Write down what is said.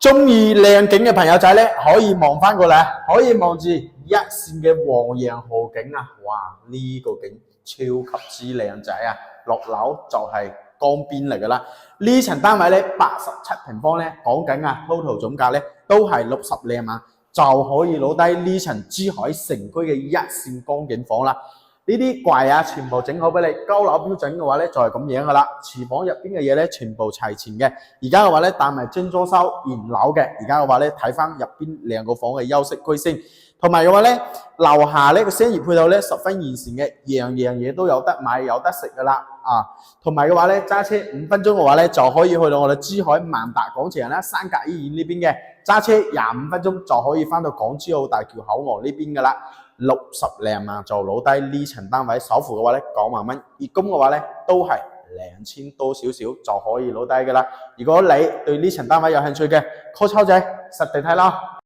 中意靚景嘅朋友仔咧，可以望翻過嚟，可以望住一線嘅黃楊河景啊！哇，呢、個景超級之靚仔啊！落樓就係江邊嚟噶啦。呢層單位咧87平方咧，講緊啊 total 總價咧都係60零萬，就可以攞低呢層珠海城區嘅一線江景房啦。呢啲櫃啊，全部整好俾你。高樓標準嘅話咧，就係咁樣噶啦。廚房入邊嘅嘢咧，全部齊全嘅。而家嘅話咧，帶埋精裝修現樓嘅。而家嘅話咧，睇翻入邊兩個房嘅休息區先。同埋嘅話咧，樓下呢個商業配套咧十分完善嘅，樣樣嘢都有得買有得食噶啦。啊，同埋嘅話咧，揸車5分鐘嘅話咧，就可以去到我哋珠海萬達廣場啦、三甲醫院呢邊嘅。揸車25分鐘就可以翻到港珠澳大橋口岸呢邊噶啦。60零萬就攞低呢層單位，首付嘅話咧9萬蚊，月供嘅話咧都係2000多少少就可以攞低噶啦。如果你對呢層單位有興趣嘅，call 抽仔實地睇啦。